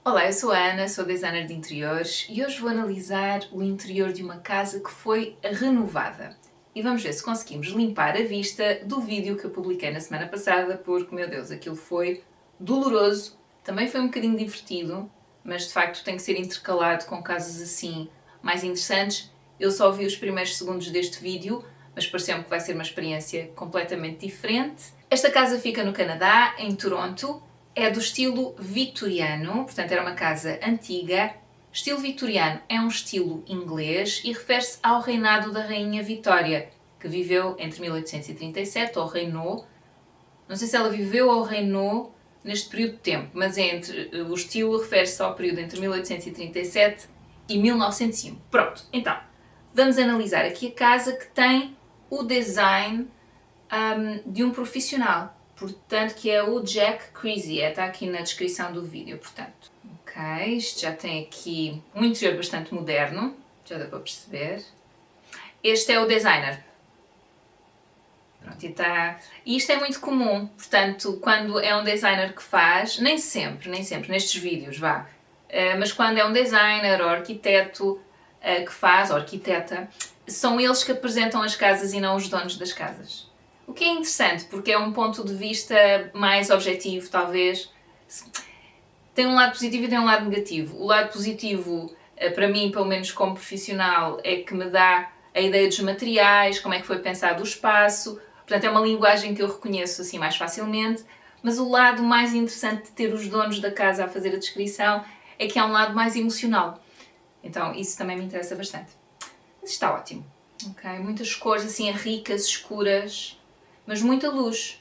Olá, eu sou a Ana, sou designer de interiores e hoje vou analisar o interior de uma casa que foi renovada. E vamos ver se conseguimos limpar a vista do vídeo que eu publiquei na semana passada, porque, meu Deus, aquilo foi doloroso, também foi um bocadinho divertido, mas de facto tem que ser intercalado com casos assim mais interessantes. Eu só vi os primeiros segundos deste vídeo, mas pareceu-me que vai ser uma experiência completamente diferente. Esta casa fica no Canadá, em Toronto. É do estilo vitoriano, portanto era uma casa antiga. Estilo vitoriano é um estilo inglês e refere-se ao reinado da Rainha Vitória, que viveu entre 1837, ou reinou. Não sei se ela viveu ou reinou neste período de tempo, mas o estilo refere-se ao período entre 1837 e 1901. Pronto, então, vamos analisar aqui a casa que tem o design de um profissional. Portanto, que é o Jack Creasy, está aqui na descrição do vídeo, portanto. Ok, isto já tem aqui um interior bastante moderno, já dá para perceber. Este é o designer. Pronto, e isto é muito comum, portanto, quando é um designer que faz, nem sempre, nestes vídeos, mas quando é um designer ou arquiteto que faz, ou arquiteta, são eles que apresentam as casas e não os donos das casas. O que é interessante, porque é um ponto de vista mais objetivo, talvez. Tem um lado positivo e tem um lado negativo. O lado positivo, para mim, pelo menos como profissional, é que me dá a ideia dos materiais, como é que foi pensado o espaço. Portanto, é uma linguagem que eu reconheço assim mais facilmente. Mas o lado mais interessante de ter os donos da casa a fazer a descrição é que há um lado mais emocional. Então, isso também me interessa bastante. Mas está ótimo. Okay? Muitas cores assim ricas, escuras, mas muita luz.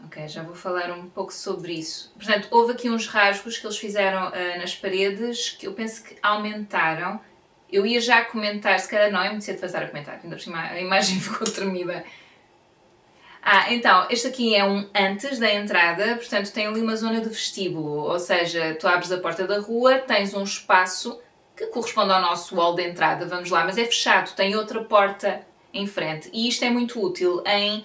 Ok, já vou falar um pouco sobre isso. Portanto, houve aqui uns rasgos que eles fizeram nas paredes que eu penso que aumentaram. Eu ia já comentar, se calhar não, é muito cedo para estar a comentar, ainda por cima a imagem ficou tremida. Então, este aqui é um antes da entrada, portanto tem ali uma zona de vestíbulo, ou seja, tu abres a porta da rua, tens um espaço que corresponde ao nosso hall de entrada, vamos lá, mas é fechado, tem outra porta em frente. E isto é muito útil em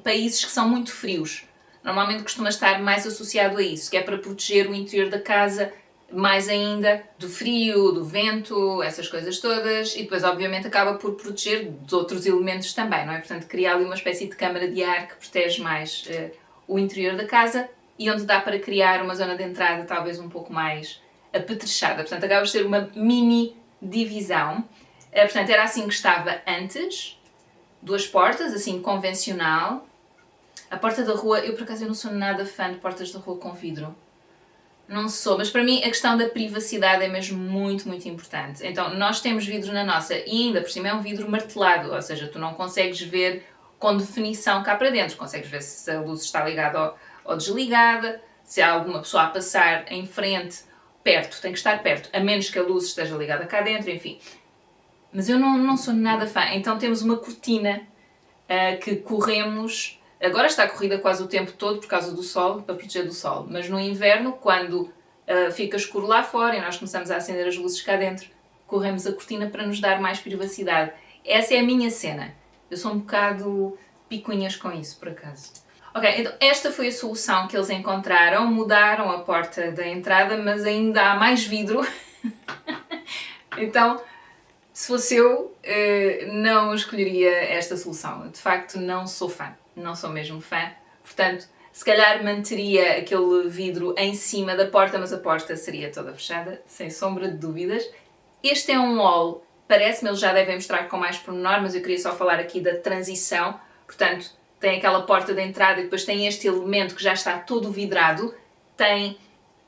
países que são muito frios. Normalmente costuma estar mais associado a isso, que é para proteger o interior da casa mais ainda do frio, do vento, essas coisas todas, e depois obviamente acaba por proteger de outros elementos também, não é? Portanto, criar ali uma espécie de câmara de ar que protege mais o interior da casa e onde dá para criar uma zona de entrada talvez um pouco mais apetrechada. Portanto, acaba de ser uma mini divisão. Portanto, era assim que estava antes. Duas portas, assim, convencional. A porta da rua, eu por acaso eu não sou nada fã de portas da rua com vidro. Não sou, mas para mim a questão da privacidade é mesmo muito, muito importante. Então, nós temos vidro na nossa e ainda por cima é um vidro martelado, ou seja, tu não consegues ver com definição cá para dentro. Consegues ver se a luz está ligada ou desligada, se há alguma pessoa a passar em frente, perto, tem que estar perto, a menos que a luz esteja ligada cá dentro, enfim. Mas eu não sou nada fã. Então temos uma cortina que corremos. Agora está corrida quase o tempo todo por causa do sol, para proteger do sol. Mas no inverno, quando fica escuro lá fora e nós começamos a acender as luzes cá dentro, corremos a cortina para nos dar mais privacidade. Essa é a minha cena. Eu sou um bocado picuinhas com isso, por acaso. Ok, então esta foi a solução que eles encontraram. Mudaram a porta da entrada, mas ainda há mais vidro. Então, se fosse eu, não escolheria esta solução. De facto, não sou fã. Não sou mesmo fã. Portanto, se calhar manteria aquele vidro em cima da porta, mas a porta seria toda fechada, sem sombra de dúvidas. Este é um hall, parece-me, eles já devem mostrar com mais pormenor, mas eu queria só falar aqui da transição. Portanto, tem aquela porta de entrada e depois tem este elemento que já está todo vidrado. Tem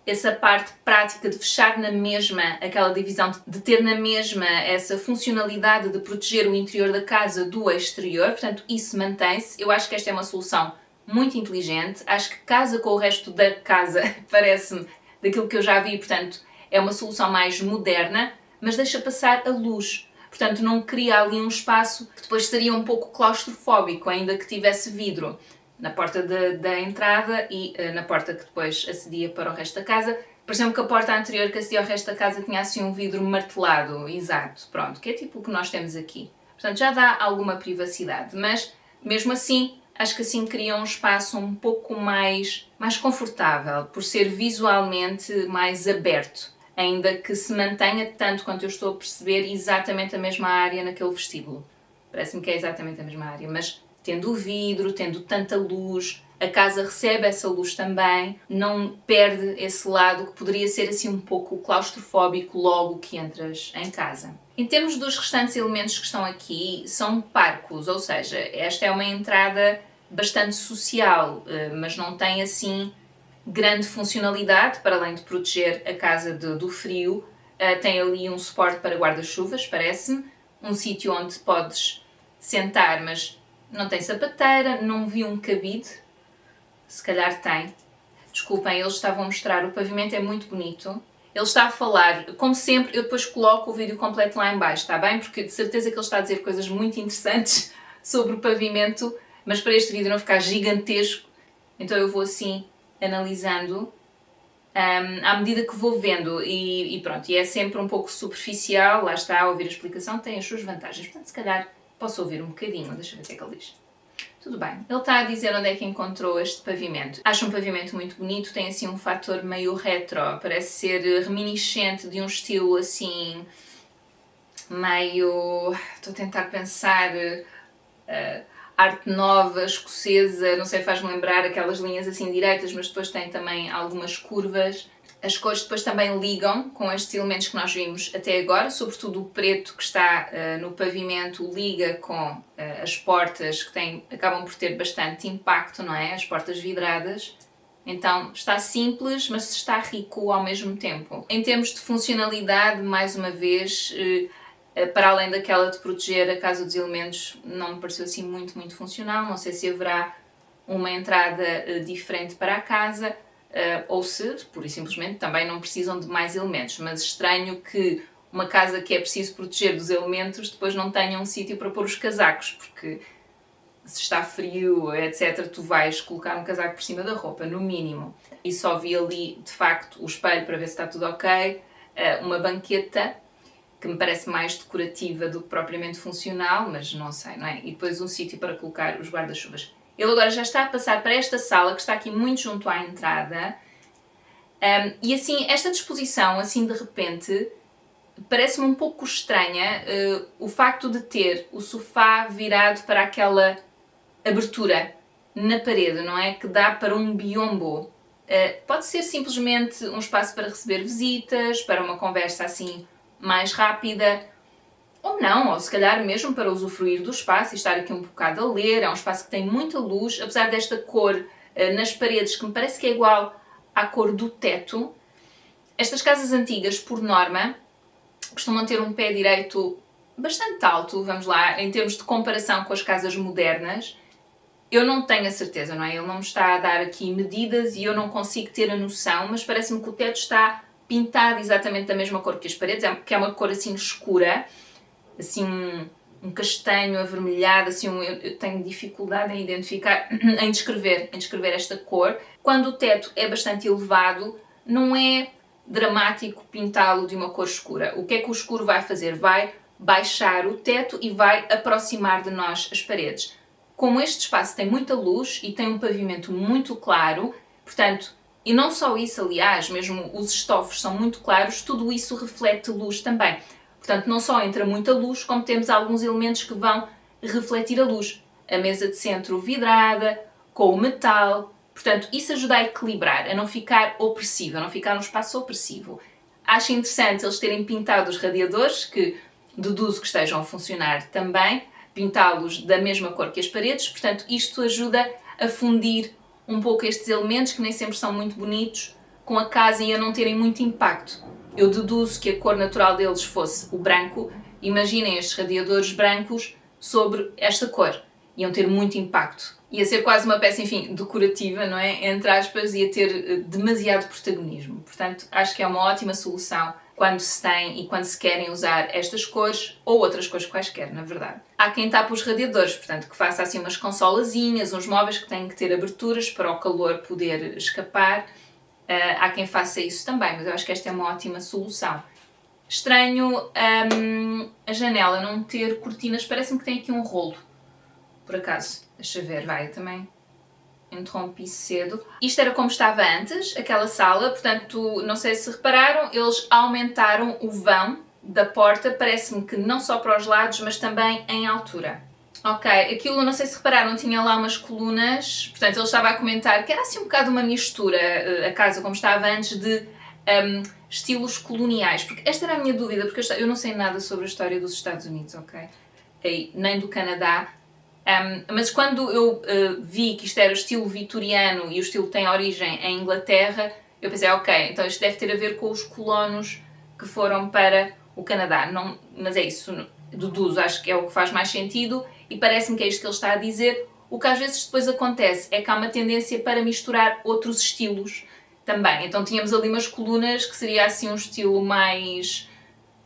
essa parte prática de fechar na mesma aquela divisão, de ter na mesma essa funcionalidade de proteger o interior da casa do exterior, portanto isso mantém-se. Eu acho que esta é uma solução muito inteligente, acho que casa com o resto da casa, parece-me, daquilo que eu já vi, portanto é uma solução mais moderna, mas deixa passar a luz. Portanto, não cria ali um espaço que depois seria um pouco claustrofóbico, ainda que tivesse vidro na porta da entrada e na porta que depois acedia para o resto da casa. Por exemplo, que a porta anterior que acedia ao resto da casa tinha assim um vidro martelado, exato, pronto, que é tipo o que nós temos aqui. Portanto, já dá alguma privacidade, mas mesmo assim Acho que assim cria um espaço um pouco mais confortável, por ser visualmente mais aberto, ainda que se mantenha, tanto quanto eu estou a perceber, exatamente a mesma área naquele vestíbulo. Parece-me que é exatamente a mesma área, mas tendo o vidro, tendo tanta luz, a casa recebe essa luz também, não perde esse lado que poderia ser assim um pouco claustrofóbico logo que entras em casa. Em termos dos restantes elementos que estão aqui, são parcos, ou seja, esta é uma entrada bastante social, mas não tem assim grande funcionalidade, para além de proteger a casa do frio. Tem ali um suporte para guarda-chuvas, parece-me, um sítio onde podes sentar, mas não tem sapateira, não vi um cabide, se calhar tem. Desculpem, eles estavam a mostrar, o pavimento é muito bonito. Ele está a falar, como sempre, eu depois coloco o vídeo completo lá em baixo, está bem? Porque de certeza que ele está a dizer coisas muito interessantes sobre o pavimento, mas para este vídeo não ficar gigantesco, então eu vou assim analisando à medida que vou vendo e pronto, e é sempre um pouco superficial, lá está, a ouvir a explicação tem as suas vantagens, portanto se calhar posso ouvir um bocadinho, deixa eu ver o que é que ele diz. Tudo bem. Ele está a dizer onde é que encontrou este pavimento. Acho um pavimento muito bonito, tem assim um fator meio retro, parece ser reminiscente de um estilo assim meio... estou a tentar pensar... arte nova, escocesa, não sei, faz-me lembrar aquelas linhas assim direitas, mas depois tem também algumas curvas. As cores depois também ligam com estes elementos que nós vimos até agora, sobretudo o preto que está no pavimento liga com as portas que acabam por ter bastante impacto, não é? As portas vidradas. Então está simples, mas está rico ao mesmo tempo. Em termos de funcionalidade, mais uma vez, para além daquela de proteger a casa dos elementos, não me pareceu assim muito funcional. Não sei se haverá uma entrada diferente para a casa, ou se, pura e simplesmente, também não precisam de mais elementos. Mas estranho que uma casa que é preciso proteger dos elementos depois não tenha um sítio para pôr os casacos, porque se está frio, etc., tu vais colocar um casaco por cima da roupa, no mínimo. E só vi ali, de facto, o espelho para ver se está tudo ok, uma banqueta, que me parece mais decorativa do que propriamente funcional, mas não sei, não é? E depois um sítio para colocar os guarda-chuvas. Ele agora já está a passar para esta sala, que está aqui muito junto à entrada, e assim, esta disposição, assim de repente, parece-me um pouco estranha, o facto de ter o sofá virado para aquela abertura na parede, não é? Que dá para um biombo. Pode ser simplesmente um espaço para receber visitas, para uma conversa assim mais rápida, ou não, ou se calhar mesmo para usufruir do espaço e estar aqui um bocado a ler. É um espaço que tem muita luz, apesar desta cor nas paredes, que me parece que é igual à cor do teto. Estas casas antigas, por norma, costumam ter um pé direito bastante alto, vamos lá, em termos de comparação com as casas modernas. Eu não tenho a certeza, não é? Ele não me está a dar aqui medidas e eu não consigo ter a noção, mas parece-me que o teto está pintado exatamente da mesma cor que as paredes, que é uma cor assim escura, assim um castanho avermelhado, assim eu tenho dificuldade em identificar, em descrever esta cor. Quando o teto é bastante elevado, não é dramático pintá-lo de uma cor escura. O que é que o escuro vai fazer? Vai baixar o teto e vai aproximar de nós as paredes. Como este espaço tem muita luz e tem um pavimento muito claro, portanto, e não só isso, aliás, mesmo os estofos são muito claros, tudo isso reflete luz também. Portanto, não só entra muita luz, como temos alguns elementos que vão refletir a luz. A mesa de centro vidrada, com o metal. Portanto, isso ajuda a equilibrar, a não ficar opressivo, a não ficar um espaço opressivo. Acho interessante eles terem pintado os radiadores, que deduzo que estejam a funcionar também, pintá-los da mesma cor que as paredes, portanto isto ajuda a fundir um pouco estes elementos que nem sempre são muito bonitos com a casa e a não terem muito impacto. Eu deduzo que a cor natural deles fosse o branco. Imaginem estes radiadores brancos sobre esta cor. Iam ter muito impacto. Ia ser quase uma peça, enfim, decorativa, não é? Entre aspas, ia ter demasiado protagonismo. Portanto, acho que é uma ótima solução quando se tem e quando se querem usar estas cores ou outras cores quaisquer, na verdade. Há quem tape os radiadores, portanto, que faça assim umas consolazinhas, uns móveis que têm que ter aberturas para o calor poder escapar. Há quem faça isso também, mas eu acho que esta é uma ótima solução. Estranho a janela não ter cortinas, parece-me que tem aqui um rolo. por acaso. Deixa ver, vai, eu também interrompi cedo. Isto era como estava antes, aquela sala, portanto, não sei se repararam, eles aumentaram o vão da porta, parece-me que não só para os lados, mas também em altura. Ok, aquilo, não sei se repararam, tinha lá umas colunas, portanto, ele estava a comentar que era assim um bocado uma mistura, a casa como estava antes, de estilos coloniais, porque esta era a minha dúvida, porque eu não sei nada sobre a história dos Estados Unidos, ok? Nem do Canadá, mas quando eu vi que isto era o estilo vitoriano e o estilo tem origem em Inglaterra, eu pensei, ok, então isto deve ter a ver com os colonos que foram para o Canadá. Não, mas é isso, deduzo, acho que é o que faz mais sentido e parece-me que é isto que ele está a dizer. O que às vezes depois acontece é que há uma tendência para misturar outros estilos também. Então tínhamos ali umas colunas que seria assim um estilo mais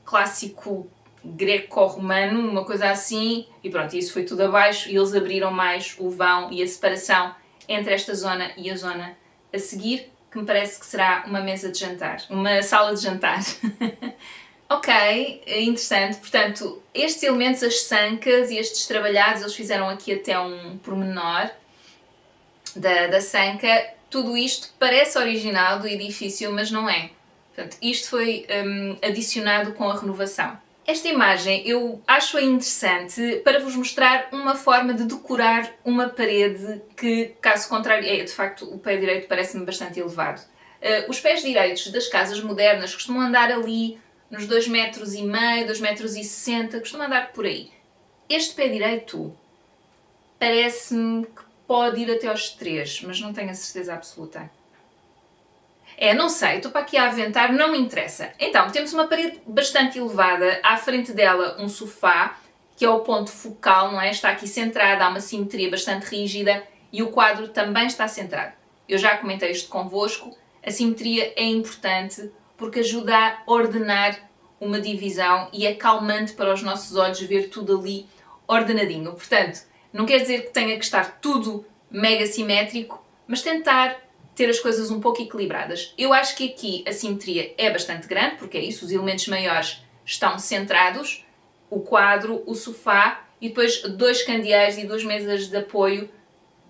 clássico greco-romano, uma coisa assim, e pronto, isso foi tudo abaixo e eles abriram mais o vão e a separação entre esta zona e a zona a seguir, que me parece que será uma mesa de jantar, uma sala de jantar. Ok, interessante. Portanto, estes elementos, as sancas e estes trabalhados, eles fizeram aqui até um pormenor da sanca. Tudo isto parece original do edifício, mas não é. Portanto, isto foi adicionado com a renovação. Esta imagem eu acho interessante para vos mostrar uma forma de decorar uma parede que, caso contrário, de facto o pé direito parece-me bastante elevado. Os pés direitos das casas modernas costumam andar ali nos 2,5 metros, 2,60 metros, costumam andar por aí. Este pé direito parece-me que pode ir até aos 3, mas não tenho a certeza absoluta. Não sei, estou para aqui a aventar, não me interessa. Então, temos uma parede bastante elevada, à frente dela um sofá, que é o ponto focal, não é? Está aqui centrado, há uma simetria bastante rígida e o quadro também está centrado. Eu já comentei isto convosco, a simetria é importante porque ajuda a ordenar uma divisão e é calmante para os nossos olhos ver tudo ali ordenadinho. Portanto, não quer dizer que tenha que estar tudo mega simétrico, mas tentar ter as coisas um pouco equilibradas. Eu acho que aqui a simetria é bastante grande, porque é isso, os elementos maiores estão centrados, o quadro, o sofá e depois 2 candeeiros e 2 mesas de apoio,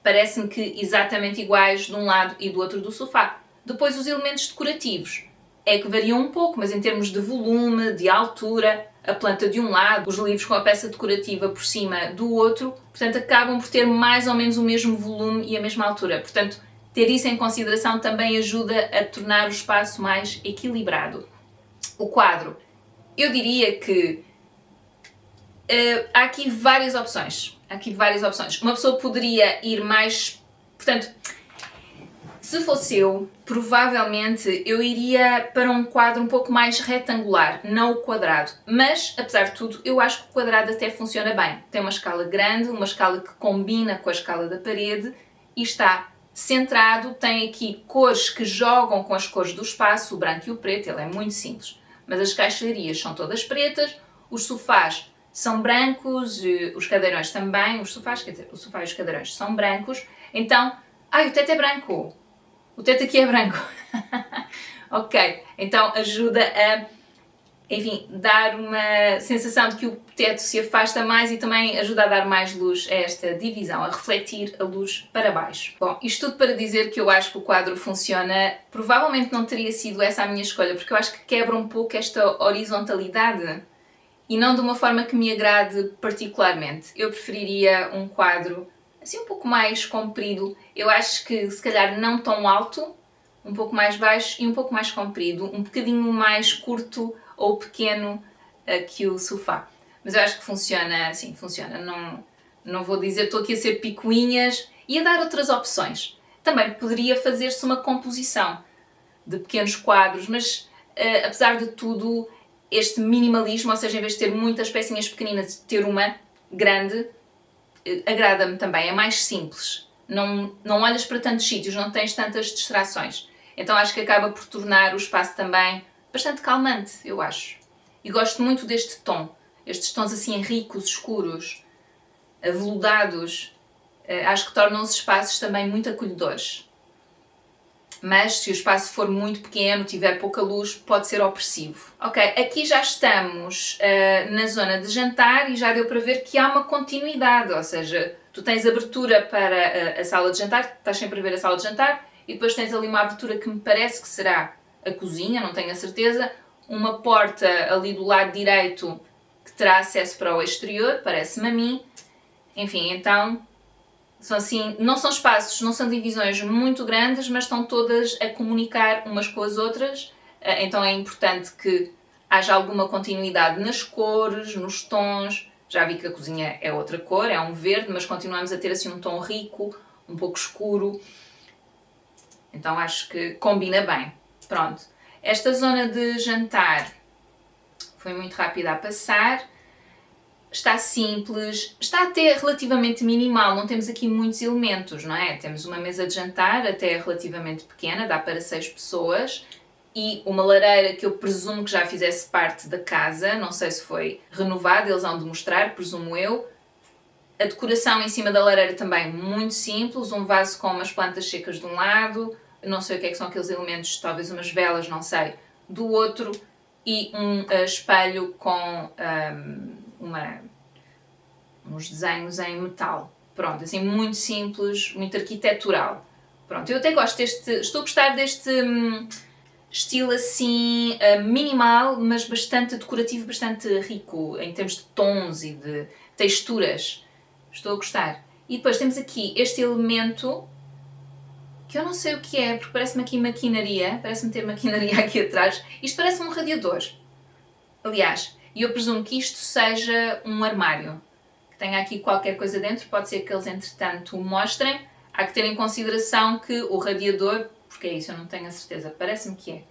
parece-me que exatamente iguais de um lado e do outro do sofá. Depois os elementos decorativos é que variam um pouco, mas em termos de volume, de altura, a planta de um lado, os livros com a peça decorativa por cima do outro, portanto acabam por ter mais ou menos o mesmo volume e a mesma altura. Portanto, ter isso em consideração também ajuda a tornar o espaço mais equilibrado. O quadro, eu diria que há aqui várias opções. Uma pessoa poderia ir mais... Portanto, se fosse eu, provavelmente eu iria para um quadro um pouco mais retangular, não o quadrado. Mas, apesar de tudo, eu acho que o quadrado até funciona bem. Tem uma escala grande, uma escala que combina com a escala da parede e está centrado, tem aqui cores que jogam com as cores do espaço, o branco e o preto, ele é muito simples. Mas as caixilharias são todas pretas, os sofás são brancos, os cadeirões também, o sofá e os cadeirões são brancos. Então, o teto é branco, o teto aqui é branco. Ok, então ajuda a, enfim, dar uma sensação de que o teto se afasta mais e também ajuda a dar mais luz a esta divisão, a refletir a luz para baixo. Bom, isto tudo para dizer que eu acho que o quadro funciona. Provavelmente não teria sido essa a minha escolha, porque eu acho que quebra um pouco esta horizontalidade e não de uma forma que me agrade particularmente. Eu preferiria um quadro assim um pouco mais comprido. Eu acho que se calhar não tão alto, um pouco mais baixo e um pouco mais comprido, um bocadinho mais curto ou pequeno que o sofá. Mas eu acho que funciona, sim, funciona. Não vou dizer, estou aqui a ser picuinhas e a dar outras opções. Também poderia fazer-se uma composição de pequenos quadros, mas apesar de tudo, este minimalismo, ou seja, em vez de ter muitas pecinhas pequeninas, ter uma grande, agrada-me também, é mais simples. Não olhas para tantos sítios, não tens tantas distrações. Então acho que acaba por tornar o espaço também bastante calmante, eu acho. E gosto muito deste tom, estes tons assim ricos, escuros, aveludados. Acho que tornam os espaços também muito acolhedores. Mas se o espaço for muito pequeno, tiver pouca luz, pode ser opressivo. Ok, aqui já estamos na zona de jantar e já deu para ver que há uma continuidade, ou seja, Tu tens abertura para a sala de jantar, estás sempre a ver a sala de jantar, e depois tens ali uma abertura que me parece que será a cozinha, não tenho a certeza, uma porta ali do lado direito que terá acesso para o exterior, parece-me a mim. Enfim, então, são assim, não são espaços, não são divisões muito grandes, mas estão todas a comunicar umas com as outras, então é importante que haja alguma continuidade nas cores, nos tons. Já vi que a cozinha é outra cor, é um verde, mas continuamos a ter assim um tom rico, um pouco escuro. Então acho que combina bem. Pronto. Esta zona de jantar foi muito rápida a passar. Está simples, está até relativamente minimal, não temos aqui muitos elementos, não é? Temos uma mesa de jantar até relativamente pequena, dá para 6 pessoas, e uma lareira que eu presumo que já fizesse parte da casa, não sei se foi renovada, eles hão de mostrar, presumo eu. A decoração em cima da lareira também muito simples, um vaso com umas plantas secas de um lado, não sei o que é que são aqueles elementos, talvez umas velas, não sei, do outro, e um espelho com uns desenhos em metal. Pronto, assim muito simples, muito arquitetural. Pronto, eu até gosto estou a gostar deste estilo assim minimal, mas bastante decorativo, bastante rico em termos de tons e de texturas. Estou a gostar. E depois temos aqui este elemento que eu não sei o que é, porque parece-me aqui maquinaria, parece-me ter maquinaria aqui atrás. Isto parece um radiador. Aliás, eu presumo que isto seja um armário, que tenha aqui qualquer coisa dentro, pode ser que eles entretanto o mostrem. Há que ter em consideração que o radiador, porque é isso, eu não tenho a certeza, parece-me que é.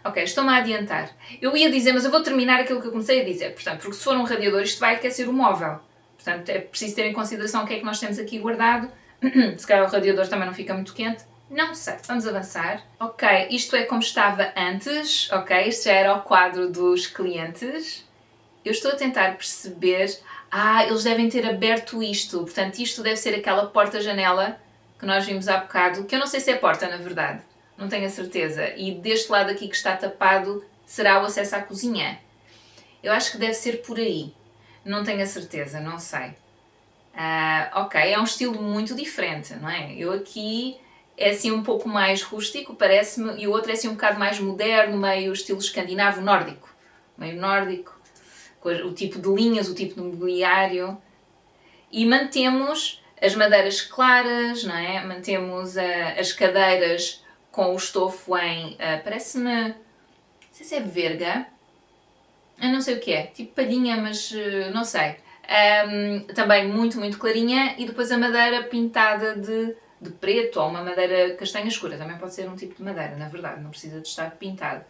Ok, estou-me a adiantar. Eu ia dizer, mas eu vou terminar aquilo que eu comecei a dizer. Portanto, porque se for um radiador, isto vai aquecer o móvel. Portanto, é preciso ter em consideração o que é que nós temos aqui guardado. Se calhar o radiador também não fica muito quente. Não sei, vamos avançar. Ok, isto é como estava antes. Ok, isto já era o quadro dos clientes. Eu estou a tentar perceber... eles devem ter aberto isto. Portanto, isto deve ser aquela porta-janela que nós vimos há bocado. Que eu não sei se é porta, na verdade. Não tenho a certeza. E deste lado aqui que está tapado será o acesso à cozinha. Eu acho que deve ser por aí. Não tenho a certeza, não sei. Ok, é um estilo muito diferente, não é? Eu aqui é assim um pouco mais rústico, parece-me, e o outro é assim um bocado mais moderno, meio estilo escandinavo nórdico. Meio nórdico, com o tipo de linhas, o tipo de mobiliário. E mantemos as madeiras claras, não é? Mantemos as cadeiras com o estofo em, parece-me, não sei se é verga, eu não sei o que é, tipo palhinha, mas não sei. Também muito, muito clarinha, e depois a madeira pintada de preto, ou uma madeira castanha escura, também pode ser um tipo de madeira, na verdade, não precisa de estar pintado.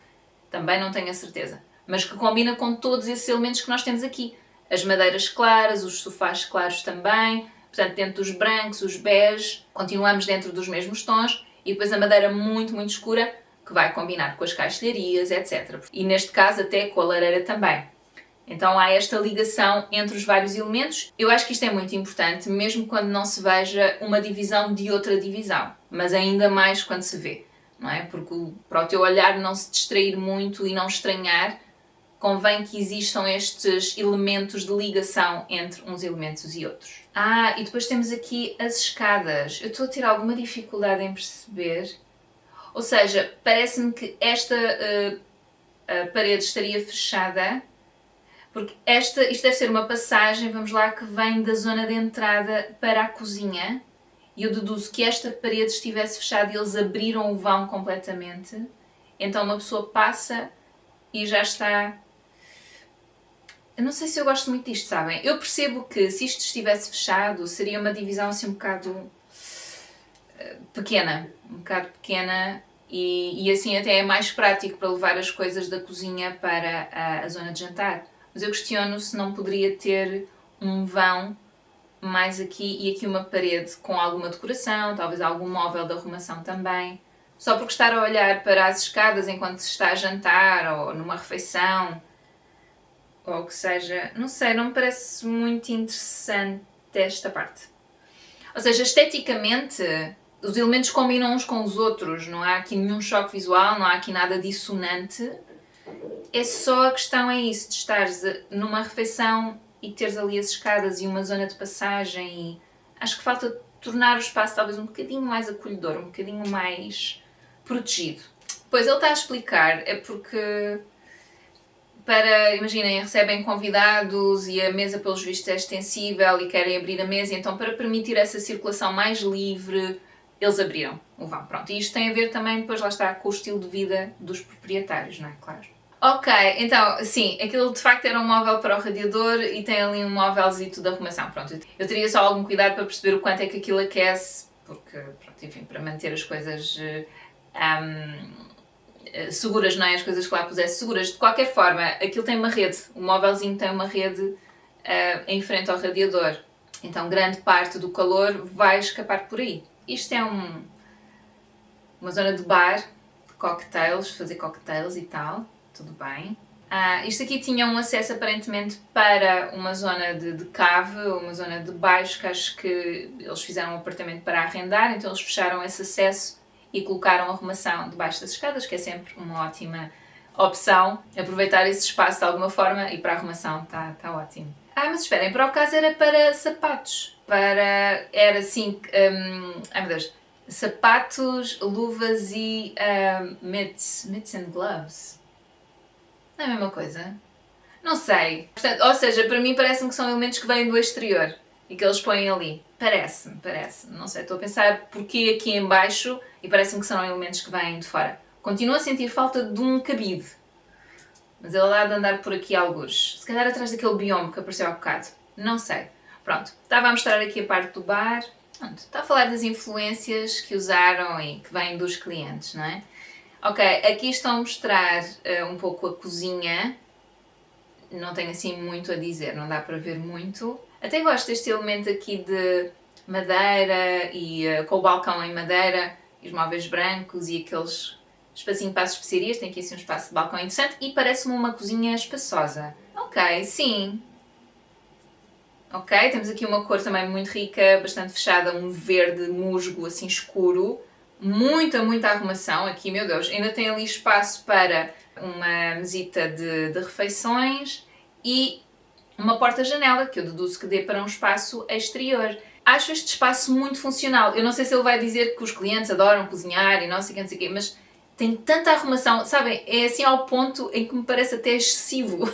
Também não tenho a certeza. Mas que combina com todos esses elementos que nós temos aqui. As madeiras claras, os sofás claros também, portanto dentro dos brancos, os bege, continuamos dentro dos mesmos tons, e depois a madeira muito, muito escura, que vai combinar com as caixilharias, etc. E neste caso até com a lareira também. Então há esta ligação entre os vários elementos. Eu acho que isto é muito importante, mesmo quando não se veja uma divisão de outra divisão, mas ainda mais quando se vê, não é? Porque para o teu olhar não se distrair muito e não estranhar, convém que existam estes elementos de ligação entre uns elementos e outros. E depois temos aqui as escadas. Eu estou a ter alguma dificuldade em perceber. Ou seja, parece-me que esta parede estaria fechada, porque isto deve ser uma passagem, vamos lá, que vem da zona de entrada para a cozinha. E eu deduzo que esta parede estivesse fechada e eles abriram o vão completamente. Então uma pessoa passa e já está... Eu não sei se eu gosto muito disto, sabem? Eu percebo que se isto estivesse fechado seria uma divisão assim um bocado pequena. E assim até é mais prático para levar as coisas da cozinha para a zona de jantar. Mas eu questiono se não poderia ter um vão mais aqui e aqui uma parede com alguma decoração, talvez algum móvel de arrumação também. Só porque estar a olhar para as escadas enquanto se está a jantar ou numa refeição, ou o que seja, não sei, não me parece muito interessante esta parte. Ou seja, esteticamente, os elementos combinam uns com os outros, não há aqui nenhum choque visual, não há aqui nada dissonante. É só a questão é isso, de estares numa refeição e teres ali as escadas e uma zona de passagem, e acho que falta tornar o espaço talvez um bocadinho mais acolhedor, um bocadinho mais protegido. Pois ele está a explicar, é porque imaginem, recebem convidados e a mesa pelos vistos é extensível e querem abrir a mesa, então para permitir essa circulação mais livre, eles abriram o vão. Pronto, e isto tem a ver também, depois lá está, com o estilo de vida dos proprietários, não é? Claro. Ok, então, sim, aquilo de facto era um móvel para o radiador e tem ali um móvelzito de arrumação. Pronto, eu teria só algum cuidado para perceber o quanto é que aquilo aquece, porque, pronto, enfim, para manter as coisas seguras, não é? As coisas que lá pusesse seguras. De qualquer forma, aquilo tem uma rede, o móvelzinho tem uma rede em frente ao radiador. Então grande parte do calor vai escapar por aí. Isto é uma zona de bar, cocktails, fazer cocktails e tal, tudo bem. Isto aqui tinha um acesso aparentemente para uma zona de cave, uma zona de baixo, que acho que eles fizeram um apartamento para arrendar, então eles fecharam esse acesso e colocaram arrumação debaixo das escadas, que é sempre uma ótima opção. Aproveitar esse espaço de alguma forma e para a arrumação está ótimo. Mas esperem, para o caso era para sapatos. Era assim, ai meu Deus, sapatos, luvas e mitts and gloves. Não é a mesma coisa? Não sei. Portanto, ou seja, para mim parece-me que são elementos que vêm do exterior e que eles põem ali. Parece-me. Não sei, estou a pensar porquê aqui em baixo e parece-me que são elementos que vêm de fora. Continuo a sentir falta de um cabide. Mas ele há de andar por aqui algures. Se calhar atrás daquele biome que apareceu há bocado. Não sei. Pronto, estava a mostrar aqui a parte do bar. Pronto, está a falar das influências que usaram e que vêm dos clientes, não é? Ok, aqui estão a mostrar um pouco a cozinha. Não tenho assim muito a dizer, não dá para ver muito. Até gosto deste elemento aqui de madeira e com o balcão em madeira, e os móveis brancos e aqueles espacinho para as especiarias. Tem aqui assim um espaço de balcão interessante e parece-me uma cozinha espaçosa. Ok, sim. Ok, temos aqui uma cor também muito rica, bastante fechada, um verde musgo assim escuro. Muita arrumação aqui, meu Deus. Ainda tem ali espaço para uma mesita de refeições e uma porta-janela, que eu deduzo que dê para um espaço exterior. Acho este espaço muito funcional. Eu não sei se ele vai dizer que os clientes adoram cozinhar e não sei o quê, mas tem tanta arrumação, sabem? É assim ao ponto em que me parece até excessivo.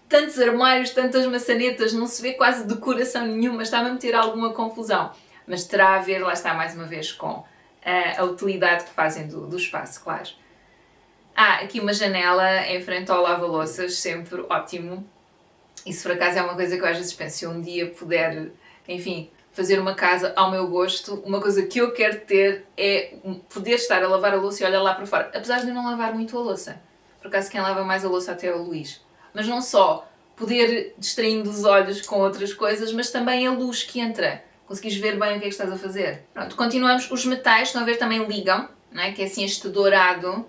Tantos armários, tantas maçanetas, não se vê quase decoração nenhuma, está-me a meter alguma confusão. Mas terá a ver, lá está mais uma vez, com a utilidade que fazem do espaço, claro. Aqui uma janela em frente ao lava-louças, sempre ótimo. Isso por acaso é uma coisa que eu às vezes penso, se eu um dia puder, enfim, fazer uma casa ao meu gosto, uma coisa que eu quero ter é poder estar a lavar a louça e olhar lá para fora. Apesar de eu não lavar muito a louça. Por acaso quem lava mais a louça até é o Luís. Mas não só poder distraindo os olhos com outras coisas, mas também a luz que entra. Conseguires ver bem o que é que estás a fazer. Pronto, continuamos. Os metais, estão a ver, também ligam, não é? Que é assim este dourado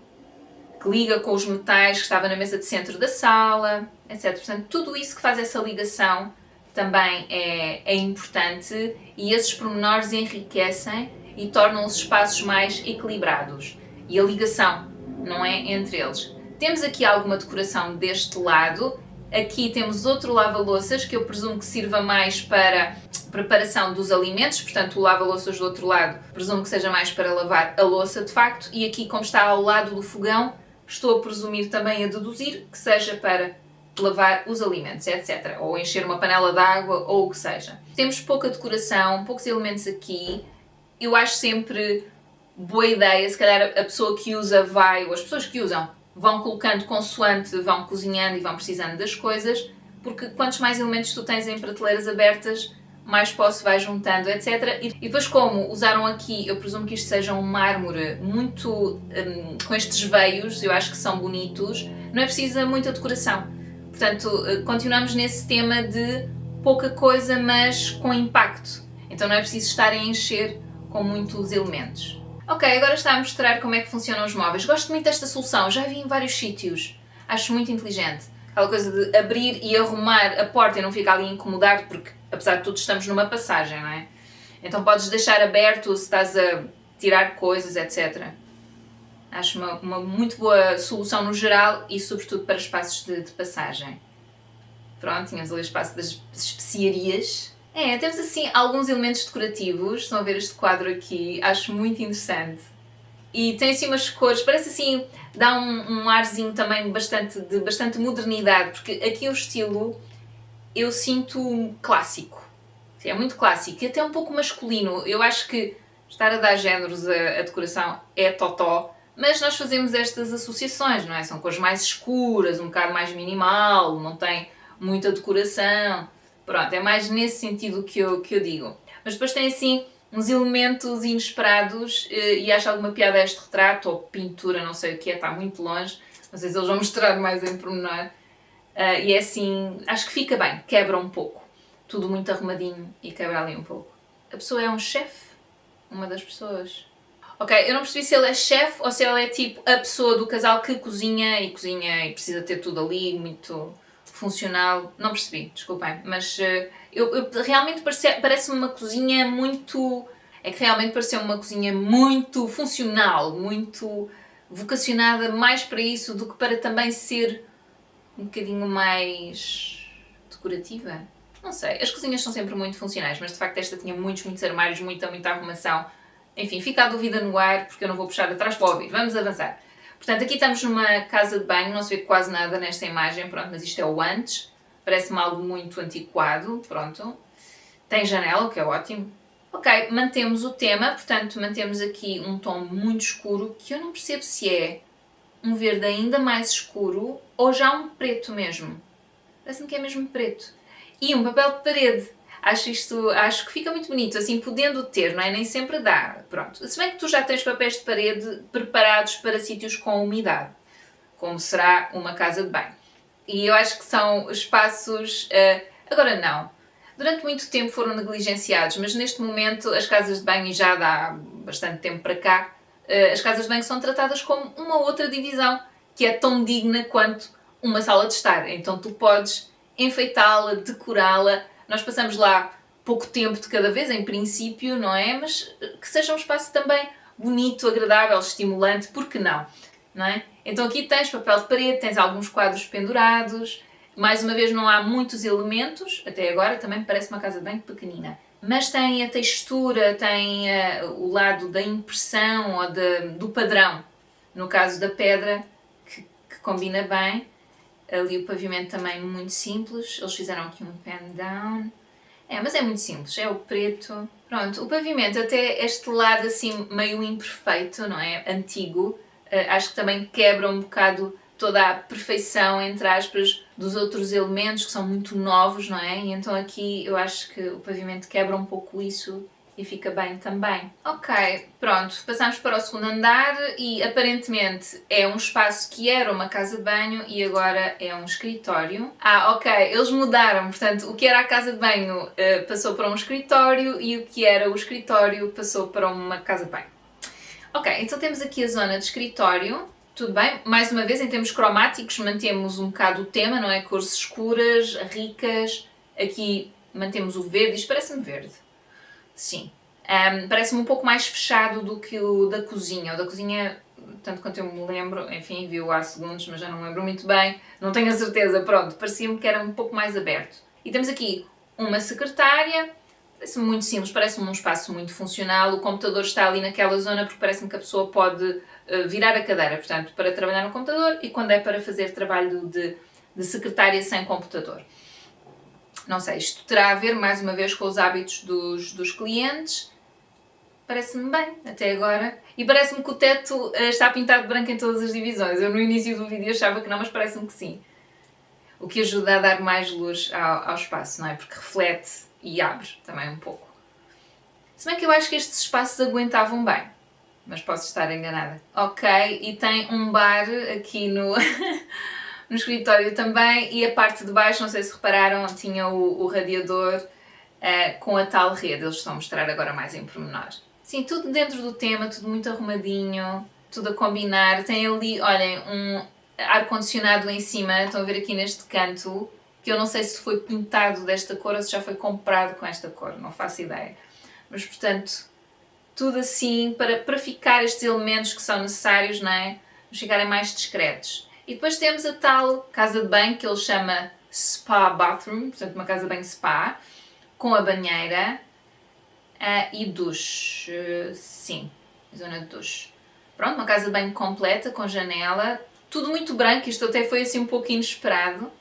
que liga com os metais que estava na mesa de centro da sala, etc. Portanto, tudo isso que faz essa ligação também é importante e esses pormenores enriquecem e tornam os espaços mais equilibrados. E a ligação, não é? Entre eles. Temos aqui alguma decoração deste lado. Aqui temos outro lava-louças que eu presumo que sirva mais para preparação dos alimentos, portanto o lava-louças do outro lado presumo que seja mais para lavar a louça de facto, e aqui como está ao lado do fogão, estou a presumir também a deduzir que seja para lavar os alimentos, etc. Ou encher uma panela de água ou o que seja. Temos pouca decoração, poucos elementos aqui. Eu acho sempre boa ideia, se calhar a pessoa que usa vai, ou as pessoas que usam, vão colocando consoante, vão cozinhando e vão precisando das coisas, porque quantos mais elementos tu tens em prateleiras abertas, mais posse vai juntando, etc. E depois como usaram aqui, eu presumo que isto seja um mármore muito com estes veios, eu acho que são bonitos, não é precisa muita decoração. Portanto, continuamos nesse tema de pouca coisa, mas com impacto. Então não é preciso estar a encher com muitos elementos. Ok, agora está a mostrar como é que funcionam os móveis. Gosto muito desta solução, já vi em vários sítios. Acho muito inteligente. Aquela coisa de abrir e arrumar a porta e não ficar ali incomodado, porque apesar de tudo estamos numa passagem, não é? Então podes deixar aberto se estás a tirar coisas, etc. Acho uma muito boa solução no geral e sobretudo para espaços de passagem. Pronto, tínhamos ali o espaço das especiarias. Temos assim alguns elementos decorativos. Estão a ver este quadro aqui, acho muito interessante. E tem assim umas cores, parece assim, dá um arzinho também de bastante modernidade, porque aqui o estilo eu sinto clássico. É muito clássico e até um pouco masculino. Eu acho que estar a dar géneros a decoração é totó, mas nós fazemos estas associações, não é? São cores mais escuras, um bocado mais minimal, não tem muita decoração. Pronto, é mais nesse sentido que eu digo. Mas depois tem assim uns elementos inesperados e acho alguma piada a este retrato, ou pintura, não sei o que é, está muito longe. Não sei se eles vão mostrar mais em pormenor. E é assim, acho que fica bem, quebra um pouco. Tudo muito arrumadinho e quebra ali um pouco. A pessoa é um chefe? Uma das pessoas. Ok, eu não percebi se ele é chefe ou se ele é tipo a pessoa do casal que cozinha e precisa ter tudo ali, muito funcional. Não percebi, desculpem. Mas eu realmente parece-me uma cozinha muito... É que realmente pareceu uma cozinha muito funcional, muito vocacionada mais para isso do que para também ser um bocadinho mais decorativa. Não sei, as cozinhas são sempre muito funcionais, mas de facto esta tinha muitos armários, muita arrumação. Enfim, fica a dúvida no ar, porque eu não vou puxar atrás para ouvir. Vamos avançar. Portanto, aqui estamos numa casa de banho, não se vê quase nada nesta imagem, pronto, mas isto é o antes. Parece-me algo muito antiquado, pronto. Tem janela, o que é ótimo. Ok, mantemos o tema, portanto, mantemos aqui um tom muito escuro, que eu não percebo se é um verde ainda mais escuro ou já um preto mesmo. Parece-me que é mesmo preto. E um papel de parede. Acho que fica muito bonito, assim, podendo ter, não é? Nem sempre dá. Pronto. Se bem que tu já tens papéis de parede preparados para sítios com umidade, como será uma casa de banho. E eu acho que são espaços... agora não. Durante muito tempo foram negligenciados, mas neste momento as casas de banho, e já dá bastante tempo para cá, as casas de banho são tratadas como uma outra divisão, que é tão digna quanto uma sala de estar. Então tu podes enfeitá-la, decorá-la. Nós passamos lá pouco tempo de cada vez, em princípio, não é? Mas que seja um espaço também bonito, agradável, estimulante, porque não? Não é? Então aqui tens papel de parede, tens alguns quadros pendurados. Mais uma vez não há muitos elementos, até agora também parece uma casa de banho pequenina. Mas tem a textura, tem o lado da impressão ou do padrão. No caso da pedra, que combina bem. Ali o pavimento também muito simples. Eles fizeram aqui um pen down. Mas é muito simples. É o preto. Pronto, o pavimento, até este lado assim meio imperfeito, não é? Antigo. Acho que também quebra um bocado toda a perfeição, entre aspas, dos outros elementos que são muito novos, não é? E então aqui eu acho que o pavimento quebra um pouco isso e fica bem também. Ok, pronto, passamos para o segundo andar e aparentemente é um espaço que era uma casa de banho e agora é um escritório. Ok, eles mudaram, portanto o que era a casa de banho passou para um escritório e o que era o escritório passou para uma casa de banho. Ok, então temos aqui a zona de escritório. Tudo bem, mais uma vez em termos cromáticos mantemos um bocado o tema, não é? Cores escuras, ricas. Aqui mantemos o verde, isto parece-me verde. Sim. Parece-me um pouco mais fechado do que o da cozinha. O da cozinha, tanto quanto eu me lembro, enfim, viu há segundos, mas já não me lembro muito bem. Não tenho a certeza, pronto, parecia-me que era um pouco mais aberto. E temos aqui uma secretária. Parece-me muito simples, parece-me um espaço muito funcional. O computador está ali naquela zona porque parece-me que a pessoa pode virar a cadeira, portanto, para trabalhar no computador e quando é para fazer trabalho de secretária sem computador. Não sei, isto terá a ver, mais uma vez, com os hábitos dos clientes. Parece-me bem, até agora. E parece-me que o teto está pintado de branco em todas as divisões. Eu no início do vídeo achava que não, mas parece-me que sim. O que ajuda a dar mais luz ao espaço, não é? Porque reflete e abre também um pouco. Se bem que eu acho que estes espaços aguentavam bem, mas posso estar enganada. Ok, e tem um bar aqui no escritório também e a parte de baixo, não sei se repararam, tinha o radiador com a tal rede. Eles estão a mostrar agora mais em pormenor. Sim, tudo dentro do tema, tudo muito arrumadinho, tudo a combinar. Tem ali, olhem, um ar-condicionado em cima, estão a ver aqui neste canto, que eu não sei se foi pintado desta cor ou se já foi comprado com esta cor, não faço ideia. Mas, portanto, tudo assim para ficar estes elementos que são necessários, não é? Para ficarem mais discretos. E depois temos a tal casa de banho que ele chama spa bathroom, portanto uma casa bem spa, com a banheira e duche, sim, zona de duche. Pronto, uma casa bem completa, com janela, tudo muito branco, isto até foi assim um pouco inesperado.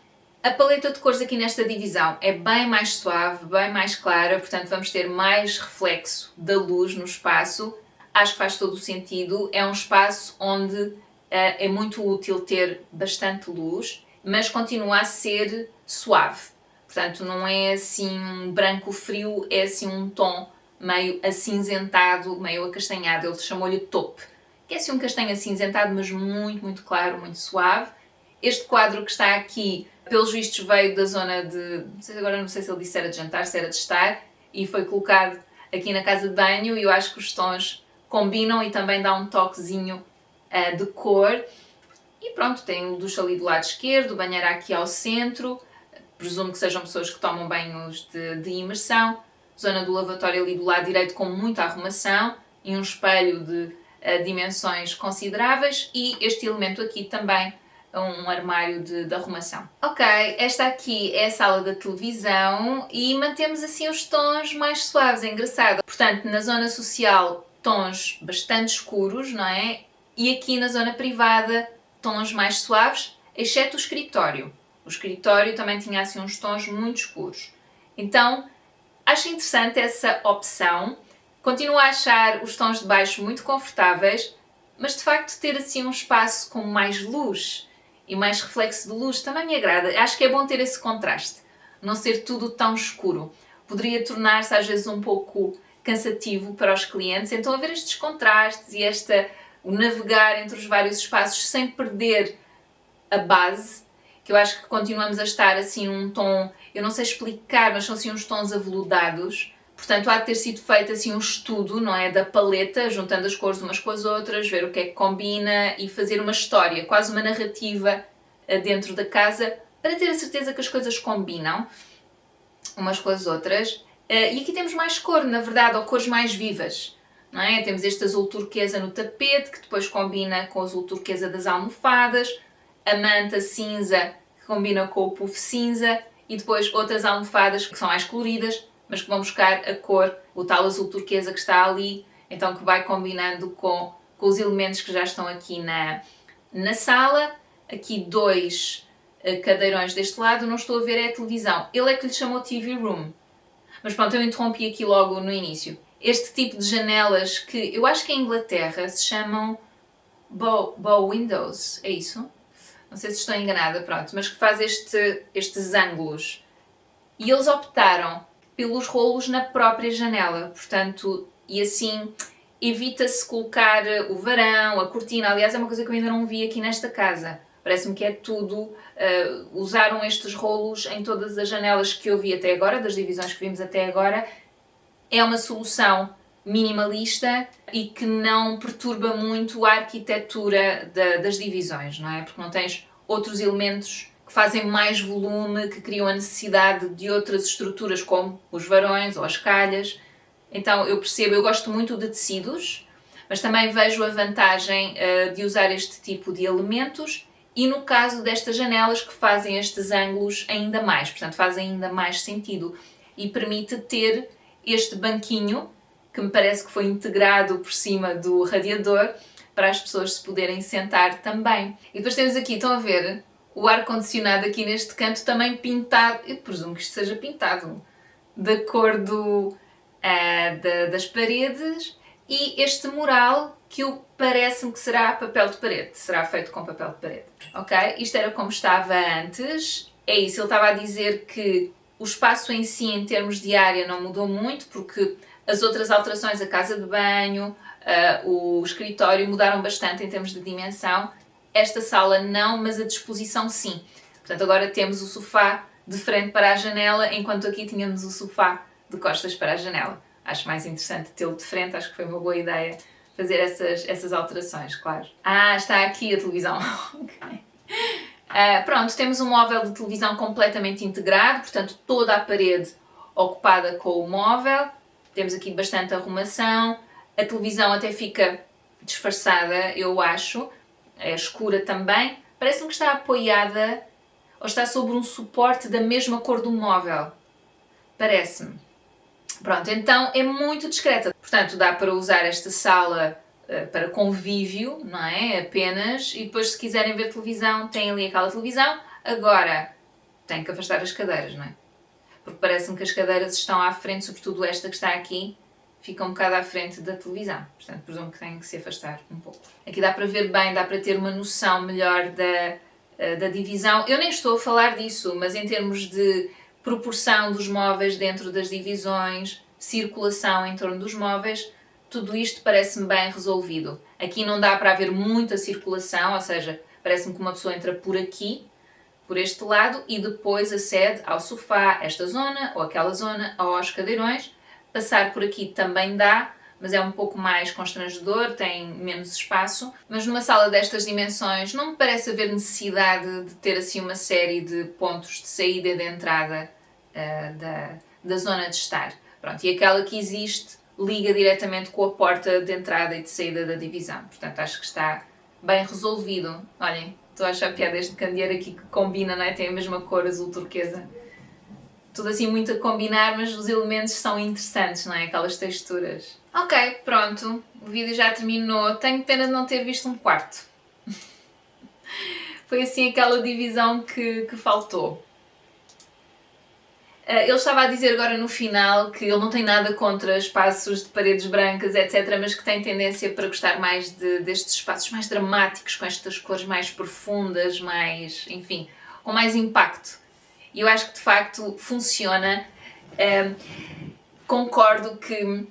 A paleta de cores aqui nesta divisão é bem mais suave, bem mais clara, portanto vamos ter mais reflexo da luz no espaço. Acho que faz todo o sentido, é um espaço onde é muito útil ter bastante luz, mas continua a ser suave. Portanto, não é assim um branco frio, é assim um tom meio acinzentado, meio acastanhado. Ele chamou-lhe taupe, que é assim um castanho acinzentado, mas muito, muito claro, muito suave. Este quadro que está aqui, pelos vistos, veio da zona de... Não sei se ele disse se era de jantar, se era de estar, e foi colocado aqui na casa de banho, e eu acho que os tons combinam e também dá um toquezinho de cor. E pronto, tem o duche ali do lado esquerdo, o banheiro aqui ao centro, presumo que sejam pessoas que tomam banhos de imersão, zona do lavatório ali do lado direito com muita arrumação e um espelho de dimensões consideráveis, e este elemento aqui também um armário de arrumação. Ok, esta aqui é a sala da televisão e mantemos assim os tons mais suaves, é engraçado. Portanto, na zona social, tons bastante escuros, não é? E aqui na zona privada, tons mais suaves, exceto o escritório. O escritório também tinha assim uns tons muito escuros. Então, acho interessante essa opção. Continuo a achar os tons de baixo muito confortáveis, mas de facto ter assim um espaço com mais luz e mais reflexo de luz também me agrada. Acho que é bom ter esse contraste, não ser tudo tão escuro. Poderia tornar-se às vezes um pouco cansativo para os clientes, então haver estes contrastes e o navegar entre os vários espaços sem perder a base, que eu acho que continuamos a estar assim um tom, eu não sei explicar, mas são assim uns tons aveludados. Portanto, há de ter sido feito assim um estudo, não é, da paleta, juntando as cores umas com as outras, ver o que é que combina e fazer uma história, quase uma narrativa dentro da casa, para ter a certeza que as coisas combinam umas com as outras. E aqui temos mais cor, na verdade, ou cores mais vivas, não é? Temos este azul turquesa no tapete, que depois combina com o azul turquesa das almofadas, a manta cinza, que combina com o puff cinza, e depois outras almofadas que são mais coloridas, mas que vão buscar a cor, o tal azul turquesa que está ali, então que vai combinando com os elementos que já estão aqui na sala. Aqui 2 cadeirões deste lado, não estou a ver é a televisão. Ele é que lhe chamou TV Room. Mas pronto, eu interrompi aqui logo no início. Este tipo de janelas que eu acho que em Inglaterra se chamam bow windows, é isso? Não sei se estou enganada, pronto, mas que faz estes ângulos. E eles optaram pelos rolos na própria janela, portanto, e assim evita-se colocar o varão, a cortina. Aliás, é uma coisa que eu ainda não vi aqui nesta casa. Parece-me que é tudo, usaram estes rolos em todas as janelas que eu vi até agora, das divisões que vimos até agora. É uma solução minimalista e que não perturba muito a arquitetura das divisões, não é? Porque não tens outros elementos que fazem mais volume, que criam a necessidade de outras estruturas como os varões ou as calhas. Então eu percebo, eu gosto muito de tecidos, mas também vejo a vantagem de usar este tipo de elementos, e no caso destas janelas que fazem estes ângulos ainda mais, portanto fazem ainda mais sentido e permite ter este banquinho que me parece que foi integrado por cima do radiador para as pessoas se poderem sentar também. E depois temos aqui, estão a ver, o ar-condicionado aqui neste canto também pintado, eu presumo que isto seja pintado, da cor das paredes, e este mural que parece-me que será papel de parede, será feito com papel de parede. Ok? Isto era como estava antes, é isso, ele estava a dizer que o espaço em si, em termos de área, não mudou muito, porque as outras alterações, a casa de banho, o escritório, mudaram bastante em termos de dimensão. Esta sala não, mas a disposição sim. Portanto, agora temos o sofá de frente para a janela, enquanto aqui tínhamos o sofá de costas para a janela. Acho mais interessante tê-lo de frente, acho que foi uma boa ideia fazer essas alterações, claro. Está aqui a televisão. Ok. Pronto, temos um móvel de televisão completamente integrado, portanto toda a parede ocupada com o móvel. Temos aqui bastante arrumação, a televisão até fica disfarçada, eu acho, é escura também. Parece-me que está apoiada, ou está sobre um suporte da mesma cor do móvel? Parece-me. Pronto, então é muito discreta. Portanto, dá para usar esta sala para convívio, não é? Apenas. E depois, se quiserem ver televisão, têm ali aquela televisão. Agora, têm que afastar as cadeiras, não é? Porque parece-me que as cadeiras estão à frente, sobretudo esta que está aqui, fica um bocado à frente da televisão. Portanto, presumo que têm que se afastar um pouco. Aqui dá para ver bem, dá para ter uma noção melhor da divisão. Eu nem estou a falar disso, mas em termos de proporção dos móveis dentro das divisões, circulação em torno dos móveis, tudo isto parece-me bem resolvido. Aqui não dá para haver muita circulação, ou seja, parece-me que uma pessoa entra por aqui, por este lado, e depois acede ao sofá, esta zona, ou aquela zona, ou aos cadeirões. Passar por aqui também dá, mas é um pouco mais constrangedor, tem menos espaço. Mas numa sala destas dimensões não me parece haver necessidade de ter assim uma série de pontos de saída e de entrada da zona de estar. Pronto, e aquela que existe liga diretamente com a porta de entrada e de saída da divisão. Portanto, acho que está bem resolvido. Olhem, estou a achar piada este candeeiro aqui que combina, não é? Tem a mesma cor azul turquesa. Tudo assim muito a combinar, mas os elementos são interessantes, não é? Aquelas texturas. Ok, pronto. O vídeo já terminou. Tenho pena de não ter visto um quarto. Foi assim aquela divisão que faltou. Ele estava a dizer agora no final que ele não tem nada contra espaços de paredes brancas, etc., mas que tem tendência para gostar mais destes espaços mais dramáticos, com estas cores mais profundas, mais, enfim, com mais impacto. E eu acho que de facto funciona. Concordo que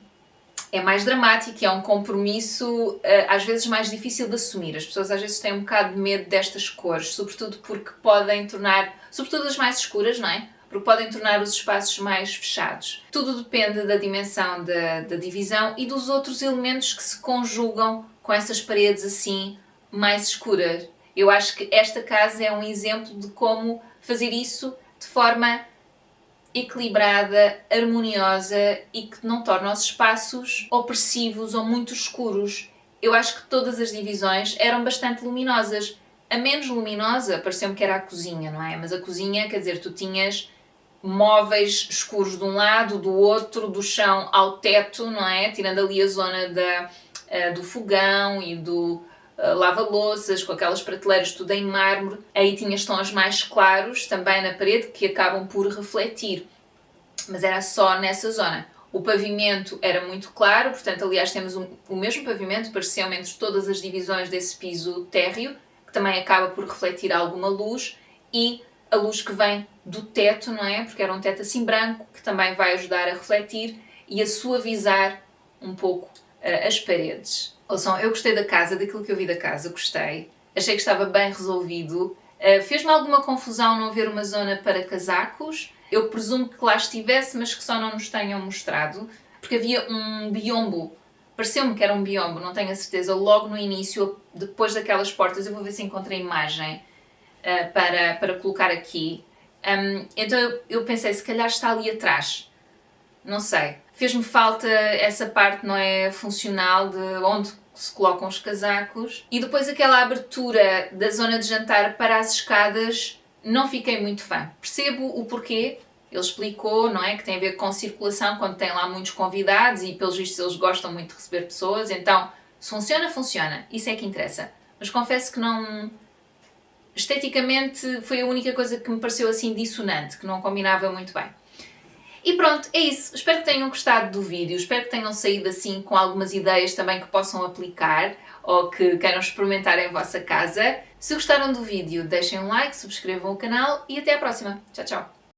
é mais dramático e é um compromisso às vezes mais difícil de assumir. As pessoas às vezes têm um bocado de medo destas cores, sobretudo porque podem tornar, sobretudo as mais escuras, não é? Porque podem tornar os espaços mais fechados. Tudo depende da dimensão da divisão e dos outros elementos que se conjugam com essas paredes assim mais escuras. Eu acho que esta casa é um exemplo de como fazer isso de forma equilibrada, harmoniosa e que não torna os espaços opressivos ou muito escuros. Eu acho que todas as divisões eram bastante luminosas. A menos luminosa pareceu-me que era a cozinha, não é? Mas a cozinha, quer dizer, tu tinhas móveis escuros de um lado, do outro, do chão ao teto, não é? Tirando ali a zona do fogão e do lava-louças, com aquelas prateleiras tudo em mármore. Aí tinhas tons mais claros também na parede que acabam por refletir. Mas era só nessa zona. O pavimento era muito claro, portanto, aliás, temos o mesmo pavimento, pareceu-me entre todas as divisões desse piso térreo, que também acaba por refletir alguma luz, e a luz que vem do teto, não é? Porque era um teto assim branco, que também vai ajudar a refletir e a suavizar um pouco as paredes. Ouçam, eu gostei da casa, daquilo que eu vi da casa, gostei. Achei que estava bem resolvido. Fez-me alguma confusão não ver uma zona para casacos. Eu presumo que lá estivesse, mas que só não nos tenham mostrado. Porque havia um biombo. Pareceu-me que era um biombo, não tenho a certeza. Logo no início, depois daquelas portas, eu vou ver se encontro a imagem para colocar aqui. Então eu pensei, se calhar está ali atrás. Não sei. Fez-me falta essa parte, não é, funcional, de onde se colocam os casacos. E depois aquela abertura da zona de jantar para as escadas, não fiquei muito fã. Percebo o porquê. Ele explicou, não é, que tem a ver com circulação quando tem lá muitos convidados e pelos vistos eles gostam muito de receber pessoas. Então, se funciona, funciona. Isso é que interessa. Mas confesso que não... Esteticamente foi a única coisa que me pareceu assim dissonante, que não combinava muito bem. E pronto, é isso. Espero que tenham gostado do vídeo, espero que tenham saído assim com algumas ideias também que possam aplicar ou que queiram experimentar em vossa casa. Se gostaram do vídeo, deixem um like, subscrevam o canal e até à próxima. Tchau, tchau!